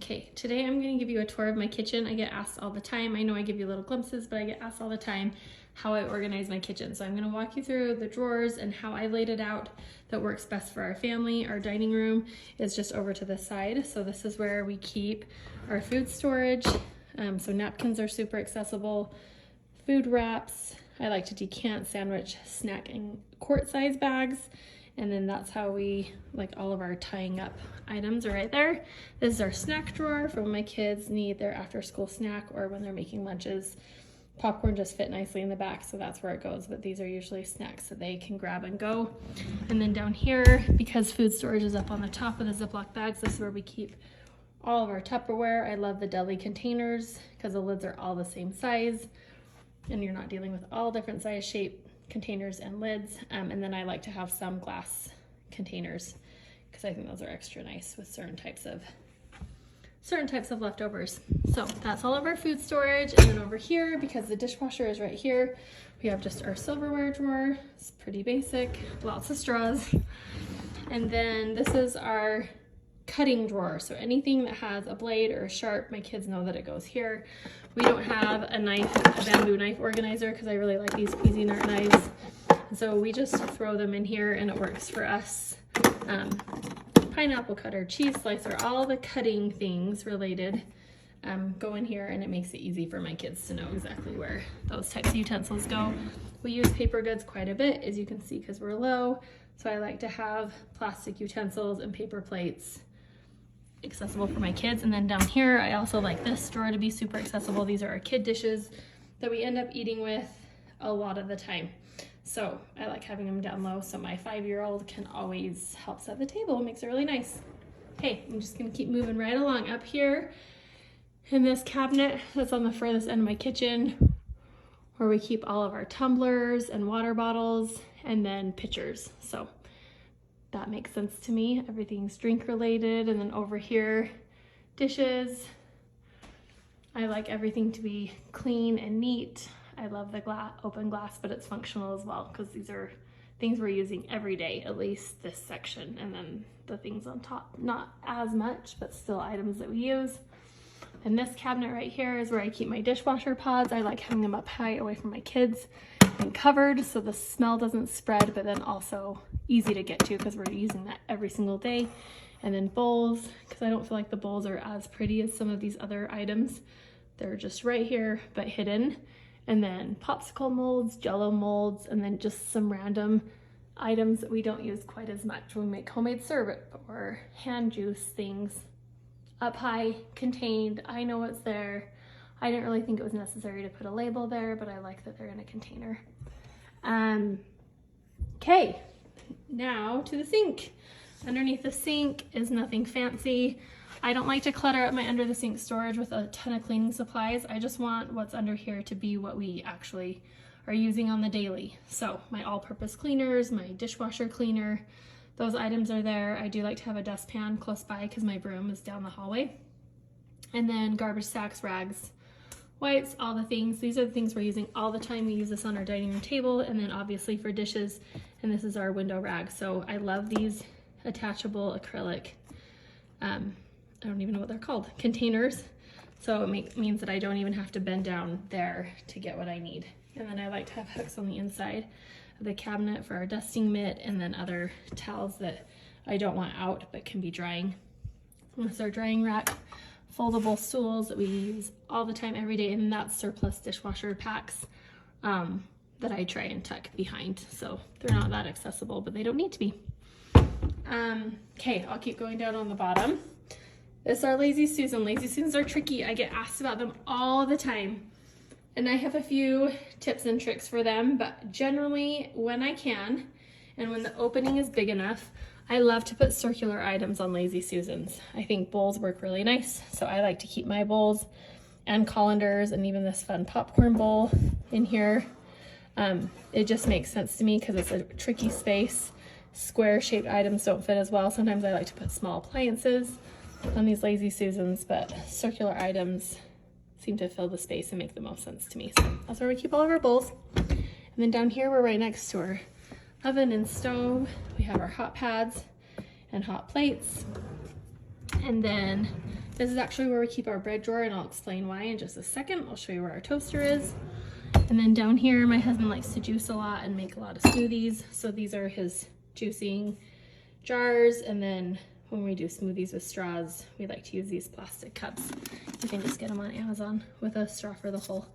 Okay, today I'm going to give you a tour of my kitchen. I get asked all the time. I know I give you little glimpses, but I get asked all the time how I organize my kitchen. So I'm going to walk you through the drawers and how I laid it out that works best for our family. Our dining room is just over to the side. So this is where we keep our food storage. So napkins are super accessible. Food wraps. I like to decant, sandwich, snack, and quart size bags. And then that's how we, like, all of our tying up items are right there. This is our snack drawer for when my kids need their after school snack or when they're making lunches. Popcorn just fit nicely in the back, so that's where it goes, but these are usually snacks that they can grab and go. And then down here, because food storage is up on the top of the Ziploc bags, this is where we keep all of our Tupperware. I love the deli containers because the lids are all the same size and you're not dealing with all different size, shape containers and lids. And then I like to have some glass containers because I think those are extra nice with certain types of leftovers. So that's all of our food storage. And then over here, because the dishwasher is right here, we have just our silverware drawer. It's pretty basic, lots of straws. And then this is our cutting drawer. So anything that has a blade or a sharp, my kids know that it goes here. We don't have a bamboo knife organizer because I really like these Cuisinart knives. And so we just throw them in here and it works for us. Pineapple cutter, cheese slicer, all the cutting things related go in here, and it makes it easy for my kids to know exactly where those types of utensils go. We use paper goods quite a bit, as you can see, because we're low. So I like to have plastic utensils and paper plates accessible for my kids. And then down here, I also like this drawer to be super accessible. These are our kid dishes that we end up eating with a lot of the time. So I like having them down low so my 5-year-old can always help set the table. It makes it really nice. Okay, I'm just gonna keep moving right along. Up here in this cabinet that's on the furthest end of my kitchen, where we keep all of our tumblers and water bottles and then pitchers. So that makes sense to me. Everything's drink related. And then over here, dishes. I like everything to be clean and neat. I love the open glass, but it's functional as well because these are things we're using every day, at least this section. And then the things on top, not as much, but still items that we use. And this cabinet right here is where I keep my dishwasher pods. I like having them up high away from my kids and covered so the smell doesn't spread, but then also easy to get to because we're using that every single day. And then bowls, because I don't feel like the bowls are as pretty as some of these other items. They're just right here, but hidden. And then popsicle molds, jello molds, and then just some random items that we don't use quite as much. We make homemade syrup or hand juice things. Up high, contained, I know what's there. I didn't really think it was necessary to put a label there, but I like that they're in a container. Okay, now to the sink. Underneath the sink is nothing fancy. I don't like to clutter up my under the sink storage with a ton of cleaning supplies. I just want what's under here to be what we actually are using on the daily. So my all-purpose cleaners, my dishwasher cleaner, those items are there. I do like to have a dustpan close by because my broom is down the hallway. And then garbage sacks, rags, wipes, all the things. These are the things we're using all the time. We use this on our dining room table, and then obviously for dishes, and this is our window rag. So I love these attachable acrylic, I don't even know what they're called, containers. So it means that I don't even have to bend down there to get what I need. And then I like to have hooks on the inside of the cabinet for our dusting mitt, and then other towels that I don't want out but can be drying. This is our drying rack, foldable stools that we use all the time, every day, and that's surplus dishwasher packs that I try and tuck behind. So they're not that accessible, but they don't need to be. Okay, I'll keep going down on the bottom. This is our Lazy Susan. Lazy Susans are tricky. I get asked about them all the time. And I have a few tips and tricks for them, but generally when I can, and when the opening is big enough, I love to put circular items on Lazy Susans. I think bowls work really nice, so I like to keep my bowls and colanders and even this fun popcorn bowl in here. It just makes sense to me because it's a tricky space. Square shaped items don't fit as well. Sometimes I like to put small appliances on these Lazy Susans, but circular items seem to fill the space and make the most sense to me. So that's where we keep all of our bowls. And then down here, we're right next to our oven and stove. We have our hot pads and hot plates. And then This is actually where we keep our bread drawer, and I'll explain why in just a second. I'll show you where our toaster is. And then down here, my husband likes to juice a lot and make a lot of smoothies. So these are his juicing jars. And then when we do smoothies with straws, we like to use these plastic cups. You can just get them on Amazon with a straw for the hole.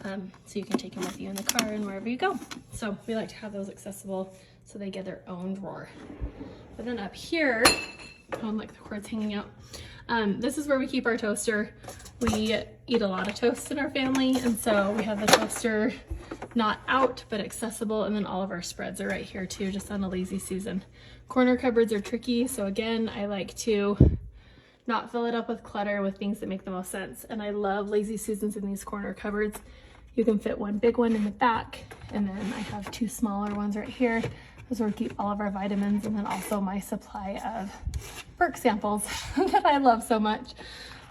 So you can take them with you in the car and wherever you go. So we like to have those accessible so they get their own drawer. But then up here, oh, like the cord's hanging out. This is where we keep our toaster. We eat a lot of toast in our family, and so we have the toaster not out, but accessible, and then all of our spreads are right here too, just on a lazy Susan. Corner cupboards are tricky, so again, I like to not fill it up with clutter with things that make the most sense, and I love lazy Susans in these corner cupboards. You can fit one big one in the back, and then I have two smaller ones right here. Those are where we keep all of our vitamins, and then also my supply of perk samples that I love so much.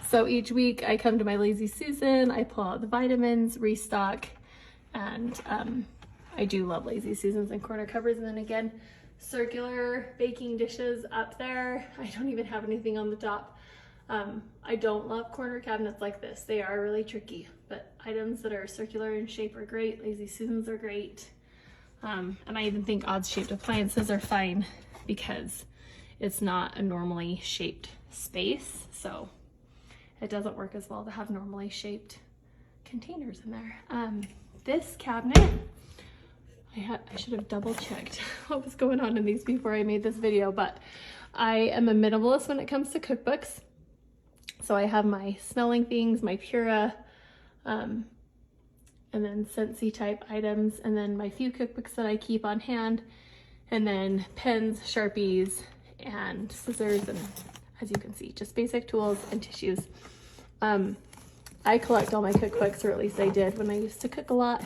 So each week I come to my lazy Susan, I pull out the vitamins, restock, and I do love lazy Susans and corner cupboards. And then again, circular baking dishes up there. I don't even have anything on the top. I don't love corner cabinets like this. They are really tricky, but items that are circular in shape are great. Lazy Susans are great. And I even think odd shaped appliances are fine because it's not a normally shaped space. So it doesn't work as well to have normally shaped containers in there. This cabinet, I should have double checked what was going on in these before I made this video, but I am a minimalist when it comes to cookbooks. So I have my smelling things, my Pura, and then Scentsy type items, and then my few cookbooks that I keep on hand, and then pens, Sharpies, and scissors, and as you can see, just basic tools and tissues. I collect all my cookbooks, or at least I did when I used to cook a lot,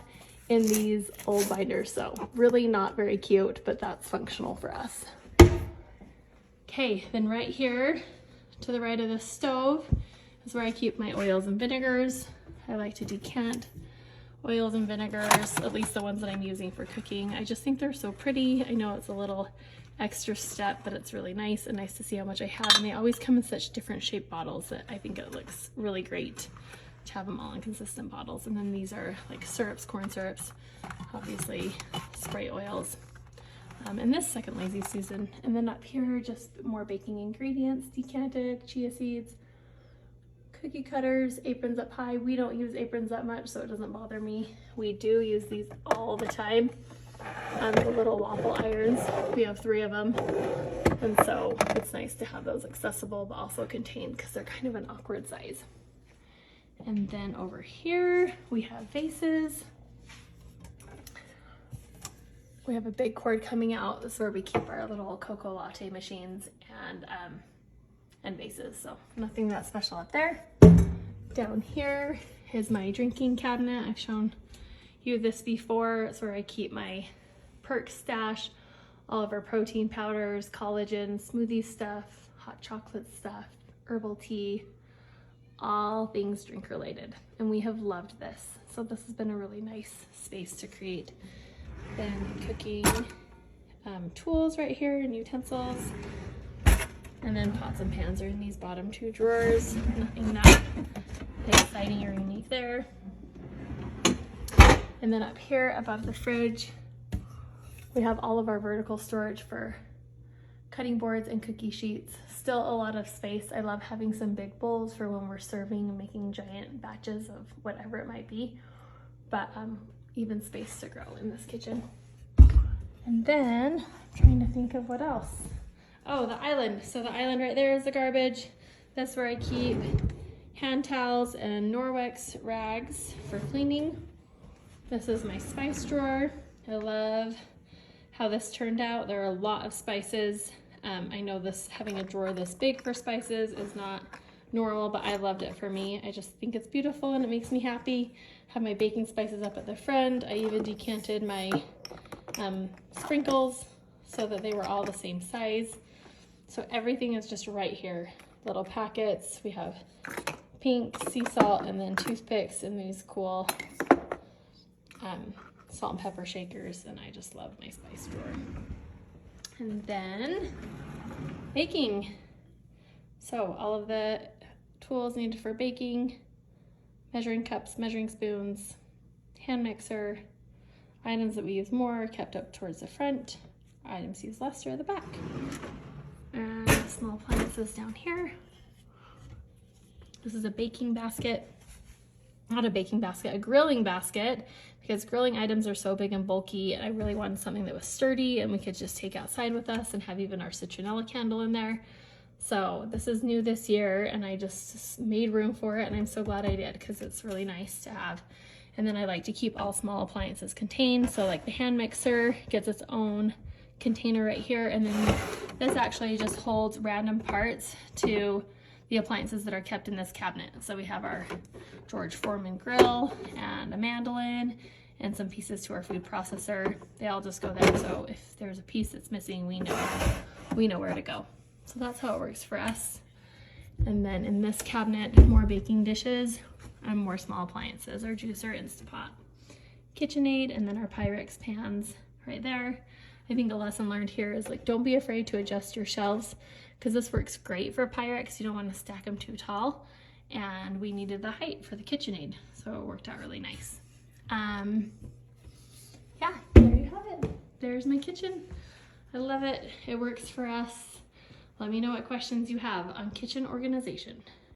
in these old binders. So really not very cute, but that's functional for us. Okay, then right here to the right of the stove is where I keep my oils and vinegars. I like to decant oils and vinegars, at least the ones that I'm using for cooking. I just think they're so pretty. I know it's a little extra step, but it's really nice and nice to see how much I have. And they always come in such different shaped bottles that I think it looks really great to have them all in consistent bottles. And then these are like syrups, corn syrups, obviously spray oils. And this second lazy Susan. And then up here, just more baking ingredients, decanted, chia seeds, cookie cutters, aprons up high. We don't use aprons that much, so it doesn't bother me. We do use these all the time. The little waffle irons, we have 3 of them. And so it's nice to have those accessible, but also contained because they're kind of an awkward size. And then over here, we have vases. We have a big cord coming out. This is where we keep our little cocoa latte machines and vases. So nothing that special up there. Down here is my drinking cabinet. I've shown you this before. It's where I keep my perk stash, all of our protein powders, collagen, smoothie stuff, hot chocolate stuff, herbal tea, all things drink related. And we have loved this. So this has been a really nice space to create. Then cooking tools right here and utensils. And then pots and pans are in these bottom 2 drawers. Nothing that exciting or unique there. And then up here above the fridge, we have all of our vertical storage for cutting boards and cookie sheets. Still a lot of space. I love having some big bowls for when we're serving and making giant batches of whatever it might be. But even space to grow in this kitchen. And then I'm trying to think of what else. Oh, the island. So the island right there is the garbage. That's where I keep hand towels and Norwex rags for cleaning. This is my spice drawer. I love how this turned out. There are a lot of spices. I know this having a drawer this big for spices is not normal, but I loved it for me. I just think it's beautiful and it makes me happy. Have my baking spices up at the front. I even decanted my sprinkles so that they were all the same size. So everything is just right here. Little packets. We have pink sea salt and then toothpicks and these cool salt and pepper shakers, and I just love my spice drawer. And then baking. So all of the tools needed for baking, measuring cups, measuring spoons, hand mixer. Items that we use more kept up towards the front. Items used less are at the back. And small appliances down here. This is a baking basket. Not a baking basket, a grilling basket, because grilling items are so big and bulky, and I really wanted something that was sturdy and we could just take outside with us and have even our citronella candle in there. So this is new this year, and I just made room for it, and I'm so glad I did, because it's really nice to have. And then I like to keep all small appliances contained, so like the hand mixer gets its own container right here, and then this actually just holds random parts to the appliances that are kept in this cabinet. So we have our George Foreman grill and a mandolin and some pieces to our food processor. They all just go there, so if there's a piece that's missing, we know where to go. So that's how it works for us. And then in this cabinet, more baking dishes and more small appliances, our juicer, Instapot, KitchenAid, and then our Pyrex pans right there. I think a lesson learned here is like, don't be afraid to adjust your shelves, because this works great for Pyrex. You don't want to stack them too tall, and we needed the height for the KitchenAid, so it worked out really nice. Yeah, there you have it. There's my kitchen. I love it. It works for us. Let me know what questions you have on kitchen organization.